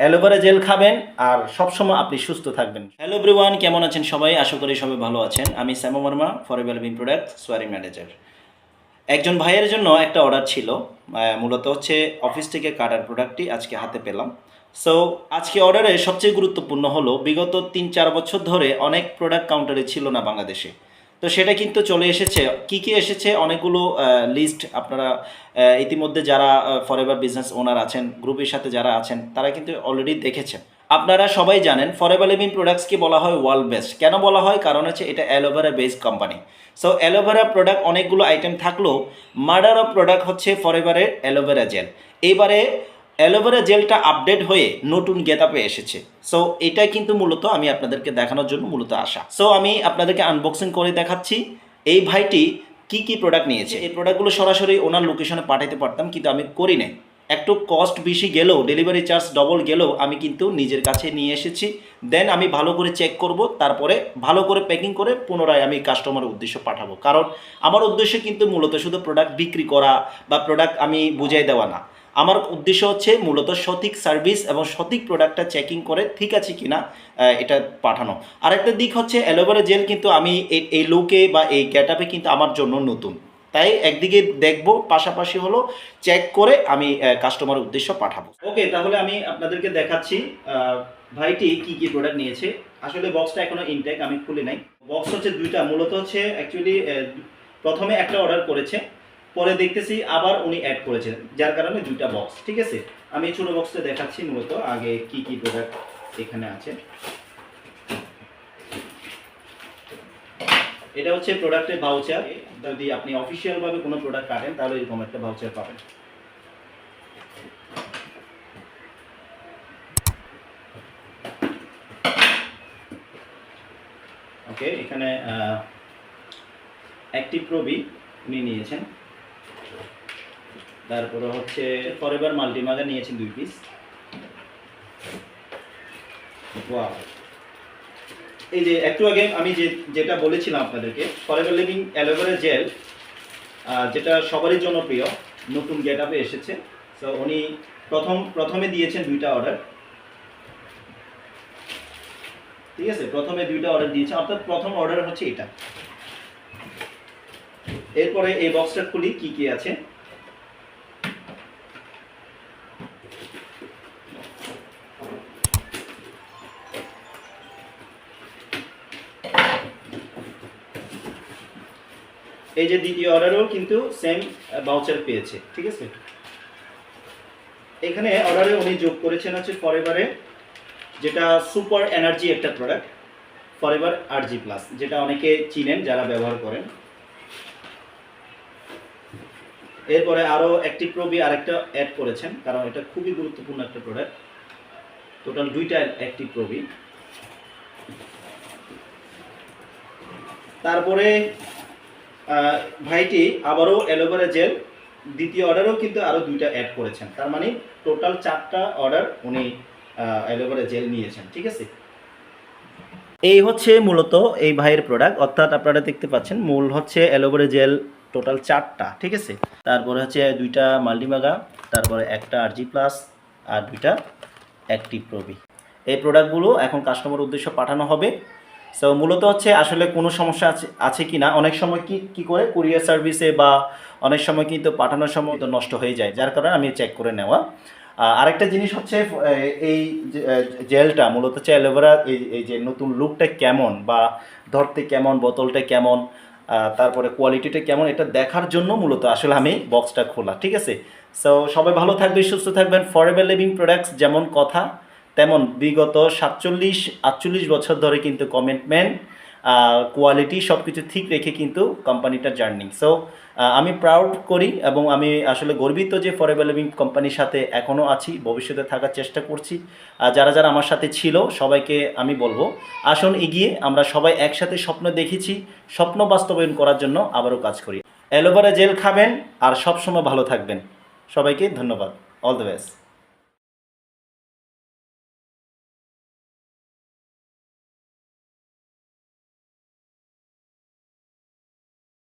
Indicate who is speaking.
Speaker 1: Aloe vera gel খাবেন আর সবসময় আপনি সুস্থ থাকবেন। হ্যালো এভরিওয়ান, কেমন আছেন সবাই? আশা করি সবাই ভালো আছেন। আমি Shyama Verma, forever living product soaring manager. একজন ভাইয়ের জন্য একটা অর্ডার ছিল, মূলত হচ্ছে অফিস থেকে কাটার প্রোডাক্টটি আজকে হাতে পেলাম। সো আজকে অর্ডারে সবচেয়ে গুরুত্বপূর্ণ হলো বিগত ৩-৪ বছর ধরে অনেক প্রোডাক্ট কাউন্টারে ছিল না বাংলাদেশে। তো সেটা কিন্তু চলে এসেছে। কি কি এসেছে? অনেকগুলো লিস্ট আপনারা ইতিমধ্যে যারা ফরএভার বিজনেস ওনার আছেন, গ্রুপের সাথে যারা আছেন, তারা কিন্তু অলরেডি দেখেছেন। আপনারা সবাই জানেন ফরএভার লিভিং প্রোডাক্টসকে বলা হয় ওয়ার্ল্ড বেস্ট। কেন বলা হয়? কারণ হচ্ছে এটা aloe vera based company. So aloe vera product অনেকগুলো আইটেম থাকলেও মার্ডার অফ প্রোডাক্ট হচ্ছে ফরএভারের অ্যালোভেরা জেল। এবারে অ্যালোভেরা জেলটা আপডেট হয়ে নতুন গেটআপে এসেছে। সো এটা কিন্তু মূলত আমি আপনাদেরকে দেখানোর জন্য মূলত আসা। সো আমি আপনাদেরকে আনবক্সিং করে দেখাচ্ছি এই ভাইটি কি কি প্রোডাক্ট নিয়েছে। এই প্রোডাক্টগুলো সরাসরি ওনার লোকেশনে পাঠাতে পারতাম, কিন্তু আমি করি নাই। একটু কস্ট বেশি গেলেও, ডেলিভারি চার্জ ডবল গেলেও আমি কিন্তু নিজের কাছে নিয়ে এসেছি। দেন আমি ভালো করে চেক করব, তারপরে ভালো করে প্যাকিং করে পুনরায় আমি কাস্টমারের উদ্দেশ্যে পাঠাবো। কারণ আমার উদ্দেশ্য কিন্তু মূলত শুধু প্রোডাক্ট বিক্রি করা বা প্রোডাক্ট আমি বুঝাই দেওয়া না। আমার উদ্দেশ্য হচ্ছে মূলত সঠিক সার্ভিস এবং সঠিক প্রোডাক্টটা চেকিং করে ঠিক আছে কিনা এটা পাঠানো। আরেকটা দিক হচ্ছে অ্যালোভেরা জেল কিন্তু আমি এই লুকে বা এই গেটআপে কিন্তু আমার জন্য নতুন, তাই একদিকে দেখব, পাশাপাশি হলো চেক করে আমি কাস্টমার উদ্দেশ্য পাঠাবো। ওকে, তাহলে আমি আপনাদেরকে দেখাচ্ছি ভাইটি কি কি প্রোডাক্ট নিয়েছে। আসলে বক্সটা এখনো ইনটেক, আমি খুলে নাই। বক্স হচ্ছে দুইটা, মূলত হচ্ছে অ্যাকচুয়ালি প্রথমে একটা অর্ডার করেছে, পরে দেখতেছি আবার উনি অ্যাড করেছেন, যার কারণে দুইটা বক্স। ঠিক আছে, আমি ছোটো বক্সটা দেখাচ্ছি মূলত আগে কি কি প্রোডাক্ট এখানে আছে। এটা হচ্ছে প্রোডাক্টের ভাউচার। যদি আপনি অফিসিয়ালভাবে কোনো প্রোডাক্ট কাটেন তাহলে এরকম একটা ভাউচার পাবেন। ওকে, এখানে অ্যাক্টিভ প্রবি উনি নিয়েছেন। তারপরে হচ্ছে ফরএভার মাল্টিমাগা নিয়েছেন 2 পিস। ওয়াও, এই যে একটু আগে আমি যেটা বলেছিলাম আপনাদেরকে, ফরএভার লিভিং অ্যালোভেরা জেল যেটা সবারই জন্য প্রিয়, নতুন গেটআপে এসেছে। সো উনি প্রথমে দিয়েছেন দুইটা অর্ডার। ঠিক আছে, প্রথমে দুইটা অর্ডার দিয়েছে, অর্থাৎ প্রথম অর্ডার হচ্ছে এটা। এরপরে এই বক্সটা খুলি কি কি আছে। এই যে দ্বিতীয় অর্ডারও কিন্তু সেম ভাউচার পেয়েছে। ঠিক আছে, এখানে অর্ডারে উনি যোগ করেছেন হচ্ছে ফরএভারে যেটা সুপার এনার্জি একটা প্রোডাক্ট, ফরএভার আরজি প্লাস, যেটা অনেকে চিনেন যারা ব্যবহার করেন। এরপরে আরও অ্যাক্টিভ প্রবি আরেকটা অ্যাড করেছেন, কারণ এটা খুবই গুরুত্বপূর্ণ একটা প্রোডাক্ট। টোটাল দুইটা অ্যাক্টিভ প্রবি। তারপরে ভাইটি আবারও অ্যালোভেরা জেল দ্বিতীয় অর্ডারেও কিন্তু আরও দুইটা অ্যাড করেছেন, তার মানে টোটাল 4টা অর্ডার উনি অ্যালোভেরা জেল নিয়েছেন। ঠিক আছে, এই হচ্ছে মূলত এই ভাইয়ের প্রোডাক্ট, অর্থাৎ আপনারা দেখতে পাচ্ছেন মূল হচ্ছে অ্যালোভেরা জেল টোটাল 4টা। ঠিক আছে, তারপরে হচ্ছে 2টা মাল্টিমাগা, তারপরে একটা আরজি প্লাস আর 2টা অ্যাক্টিভ প্রবি। এই প্রোডাক্টগুলো এখন কাস্টমার উদ্দেশ্যে পাঠানো হবে। সো মূলত হচ্ছে আসলে কোনো সমস্যা আছে কি না, অনেক সময় কি করে কুরিয়ার সার্ভিসে বা অনেক সময় কিন্তু পাঠানোর সময় তো নষ্ট হয়ে যায়, যার কারণে আমি চেক করে নেওয়া। আরেকটা জিনিস হচ্ছে এই জেলটা মূলত হচ্ছে অ্যালোভেরা, এই যে নতুন লুকটা কেমন বা ধরতে কেমন, বোতলটা কেমন, তারপরে কোয়ালিটিটা কেমন, এটা দেখার জন্য মূলত আসলে আমি বক্সটা খোলা। ঠিক আছে, সো সবাই ভালো থাকবেন, সুস্থ থাকবেন। ফরএভার লিভিং প্রোডাক্টস যেমন কথা তেমন বিগত 47-48 বছর ধরে কিন্তু কমিটমেন্ট, কোয়ালিটি সব কিছু ঠিক রেখে কিন্তু কোম্পানিটার জার্নি। সো আমি প্রাউড করি এবং আমি আসলে গর্বিত যে ফরএভার লিভিং কোম্পানির সাথে এখনও আছি, ভবিষ্যতে থাকার চেষ্টা করছি। যারা যারা আমার সাথে ছিল সবাইকে আমি বলবো, আসুন এগিয়ে আমরা সবাই একসাথে স্বপ্ন দেখেছি, স্বপ্ন বাস্তবায়ন করার জন্য আবারও কাজ করি। অ্যালোভেরা জেল খাবেন আর সবসময় ভালো থাকবেন। সবাইকে ধন্যবাদ, অল দ্য বেস্ট।